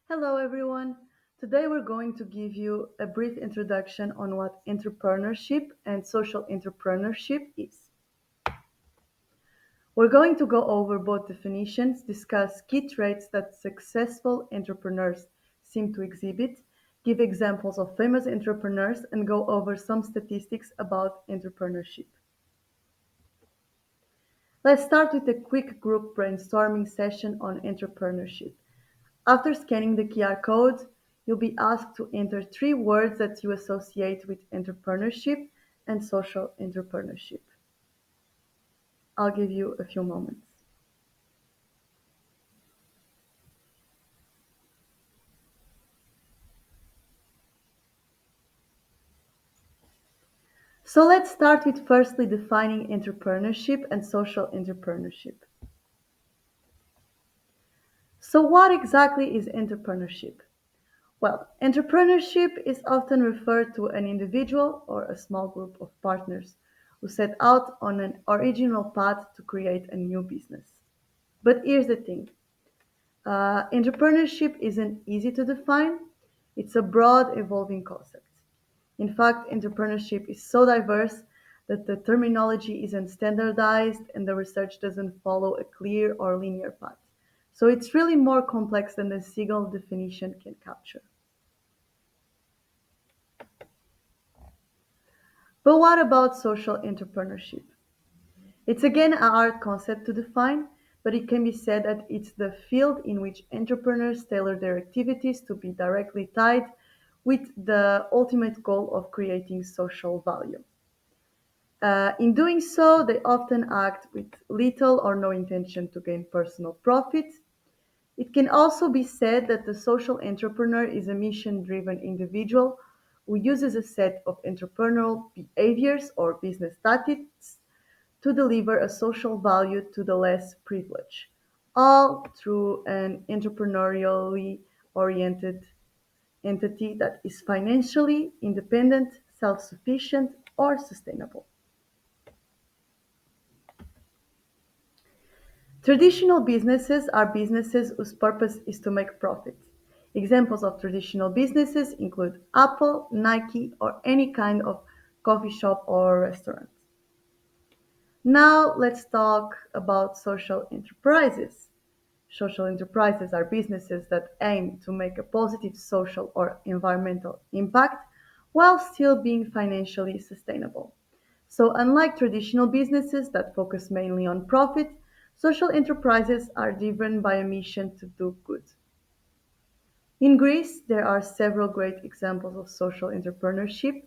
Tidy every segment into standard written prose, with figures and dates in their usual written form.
Hello, everyone. Today we're going to give you a brief introduction on what entrepreneurship and social entrepreneurship is. We're going to go over both definitions, discuss key traits that successful entrepreneurs seem to exhibit, give examples of famous entrepreneurs, and go over some statistics about entrepreneurship. Let's start with a quick group brainstorming session on entrepreneurship. After scanning the QR code, you'll be asked to enter three words that you associate with entrepreneurship and social entrepreneurship. I'll give you a few moments. So let's start with firstly defining entrepreneurship and social entrepreneurship. So, what exactly is entrepreneurship? Well, entrepreneurship is often referred to an individual or a small group of partners who set out on an original path to create a new business. But here's the thing. Entrepreneurship isn't easy to define. It's a broad, evolving concept. In fact, entrepreneurship is so diverse that the terminology isn't standardized and the research doesn't follow a clear or linear path. So it's really more complex than the single definition can capture. But what about social entrepreneurship? It's again a hard concept to define, but it can be said that it's the field in which entrepreneurs tailor their activities to be directly tied with the ultimate goal of creating social value. In doing so, they often act with little or no intention to gain personal profit. It can also be said that the social entrepreneur is a mission driven individual who uses a set of entrepreneurial behaviors or business tactics to deliver a social value to the less privileged, all through an entrepreneurially oriented entity that is financially independent, self sufficient, or sustainable. Traditional businesses are businesses whose purpose is to make profit. Examples of traditional businesses include Apple, Nike, or any kind of coffee shop or restaurant. Now let's talk about social enterprises. Social enterprises are businesses that aim to make a positive social or environmental impact while still being financially sustainable. So, unlike traditional businesses that focus mainly on profit, social enterprises are driven by a mission to do good. In Greece, there are several great examples of social entrepreneurship.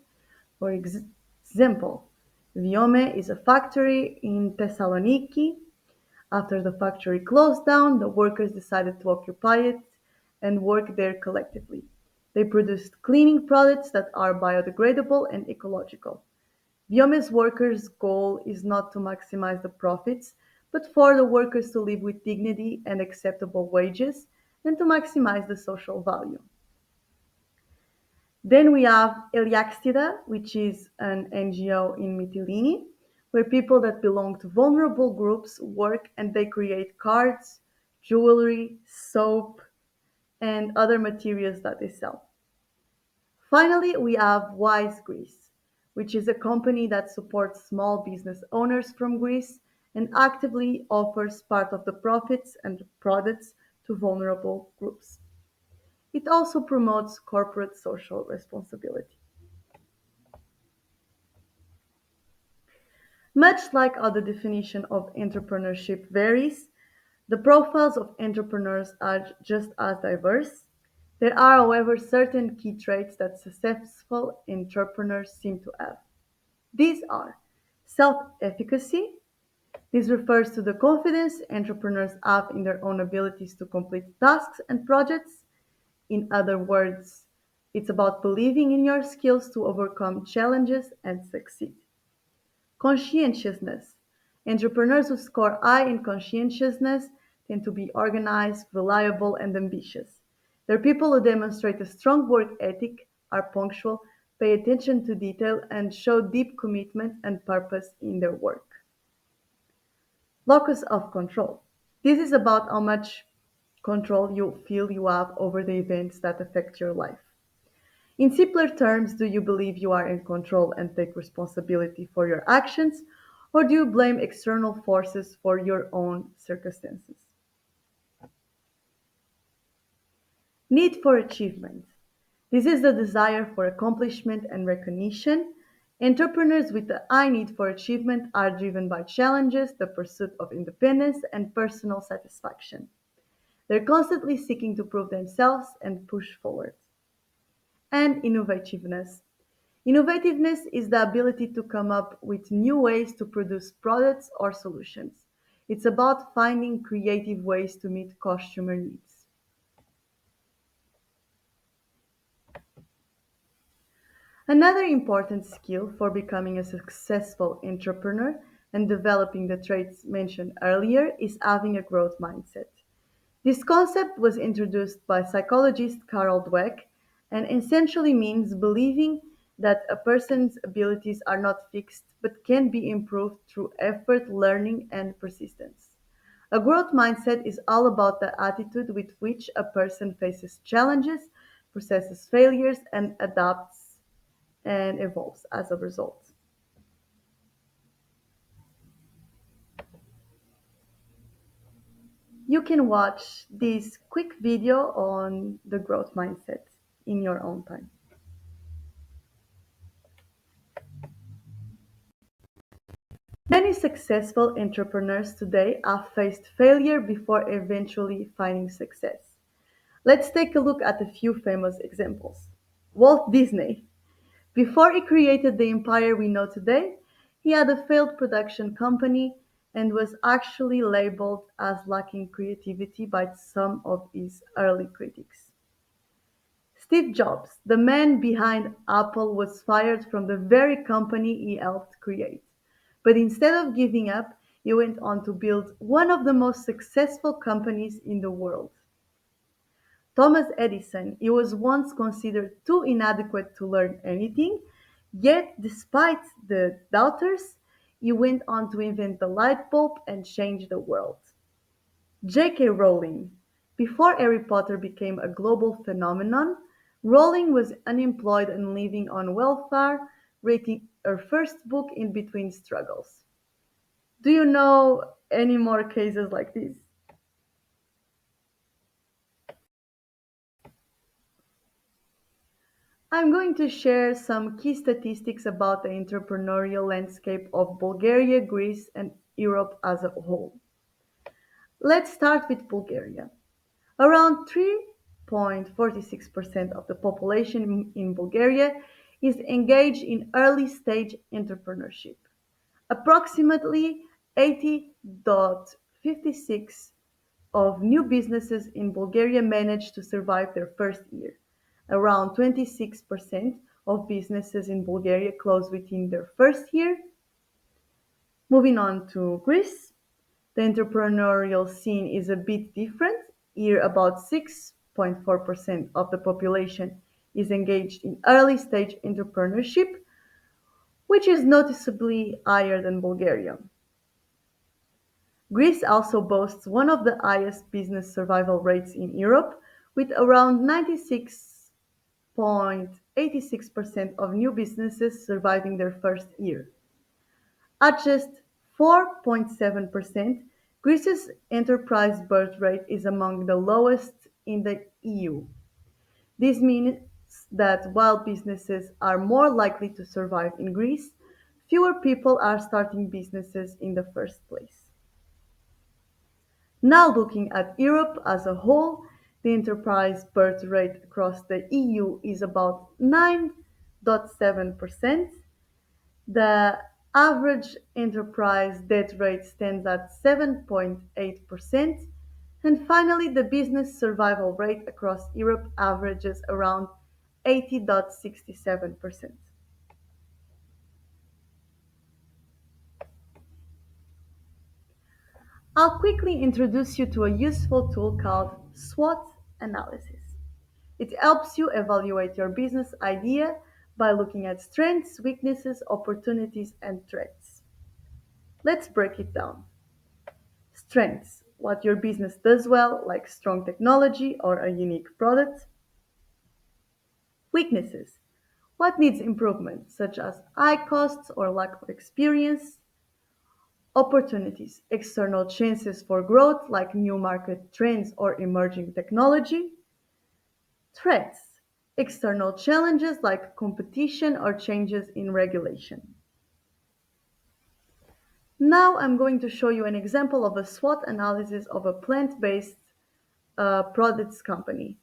For example, Viome is a factory in Thessaloniki. After the factory closed down, the workers decided to occupy it and work there collectively. They produced cleaning products that are biodegradable and ecological. Viome's workers' goal is not to maximize the profits, but for the workers to live with dignity and acceptable wages and to maximize the social value. Then we have Eliaxtida, which is an NGO in Mytilene, where people that belong to vulnerable groups work and they create cards, jewelry, soap, and other materials that they sell. Finally, we have Wise Greece, which is a company that supports small business owners from Greece and actively offers part of the profits and products to vulnerable groups. It also promotes corporate social responsibility. Much like how the definition of entrepreneurship varies, the profiles of entrepreneurs are just as diverse. There are, however, certain key traits that successful entrepreneurs seem to have. These are self-efficacy. This refers to the confidence entrepreneurs have in their own abilities to complete tasks and projects. In other words, it's about believing in your skills to overcome challenges and succeed. Conscientiousness. Entrepreneurs who score high in conscientiousness tend to be organized, reliable, and ambitious. They're people who demonstrate a strong work ethic, are punctual, pay attention to detail, and show deep commitment and purpose in their work. Locus of control. This is about how much control you feel you have over the events that affect your life. In simpler terms, do you believe you are in control and take responsibility for your actions, or do you blame external forces for your own circumstances? Need for achievement. This is the desire for accomplishment and recognition. Entrepreneurs with a high need for achievement are driven by challenges, the pursuit of independence, and personal satisfaction. They're constantly seeking to prove themselves and push forward. And innovativeness. Innovativeness is the ability to come up with new ways to produce products or solutions. It's about finding creative ways to meet customer needs. Another important skill for becoming a successful entrepreneur and developing the traits mentioned earlier is having a growth mindset. This concept was introduced by psychologist Carol Dweck and essentially means believing that a person's abilities are not fixed but can be improved through effort, learning, and persistence. A growth mindset is all about the attitude with which a person faces challenges, processes failures, and adapts and evolves as a result. You can watch this quick video on the growth mindset in your own time. Many successful entrepreneurs today have faced failure before eventually finding success. Let's take a look at a few famous examples. Walt Disney. Before he created the empire we know today, he had a failed production company and was actually labeled as lacking creativity by some of his early critics. Steve Jobs, the man behind Apple, was fired from the very company he helped create. But instead of giving up, he went on to build one of the most successful companies in the world. Thomas Edison, he was once considered too inadequate to learn anything, yet despite the doubters, he went on to invent the light bulb and change the world. J.K. Rowling. Before Harry Potter became a global phenomenon, Rowling was unemployed and living on welfare, writing her first book in between struggles. Do you know any more cases like this? I'm going to share some key statistics about the entrepreneurial landscape of Bulgaria, Greece, and Europe as a whole. Let's start with Bulgaria. Around 3.46% of the population in Bulgaria is engaged in early stage entrepreneurship. Approximately 80.56 of new businesses in Bulgaria manage to survive their first year. Around 26% of businesses in Bulgaria close within their first year. Moving on to Greece, the entrepreneurial scene is a bit different. Here, about 6.4% of the population is engaged in early stage entrepreneurship, which is noticeably higher than Bulgaria. Greece also boasts one of the highest business survival rates in Europe, with around 96.86% of new businesses surviving their first year. At just 4.7%, Greece's enterprise birth rate is among the lowest in the EU. This means that while businesses are more likely to survive in Greece, fewer people are starting businesses in the first place. Now looking at Europe as a whole, the enterprise birth rate across the EU is about 9.7%. The average enterprise debt rate stands at 7.8%. And finally, the business survival rate across Europe averages around 80.67%. I'll quickly introduce you to a useful tool called SWOT analysis. It helps you evaluate your business idea by looking at strengths, weaknesses, opportunities, and threats. Let's break it down. Strengths. what your business does well, like strong technology or a unique product. Weaknesses. What needs improvement, such as high costs or lack of experience. Opportunities. External chances for growth, like new market trends or emerging technology. Threats. External challenges like competition or changes in regulation. Now I'm going to show you an example of a SWOT analysis of a plant-based products company.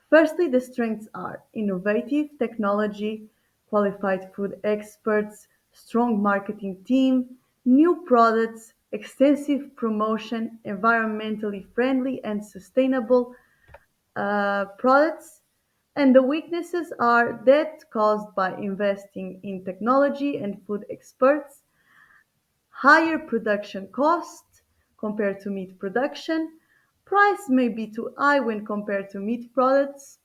Firstly, the strengths are innovative technology, qualified food experts, strong marketing team, new products, extensive promotion, environmentally friendly and sustainable products. And the weaknesses are debt caused by investing in technology and food experts, higher production costs compared to meat production, price may be too high when compared to meat products.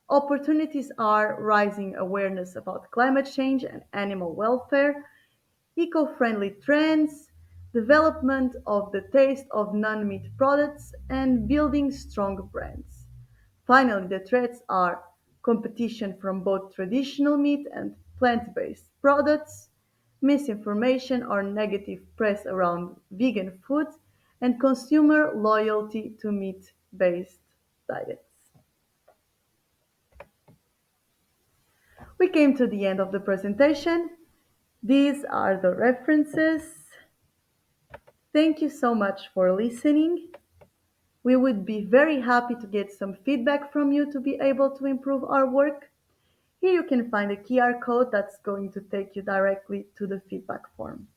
Opportunities are rising awareness about climate change and animal welfare, eco-friendly trends, development of the taste of non-meat products, and building strong brands. Finally, the threats are competition from both traditional meat and plant-based products, misinformation or negative press around vegan food, and consumer loyalty to meat-based diets. We came to the end of the presentation. These are the references. Thank you so much for listening. We would be very happy to get some feedback from you to be able to improve our work. Here you can find a QR code that's going to take you directly to the feedback form.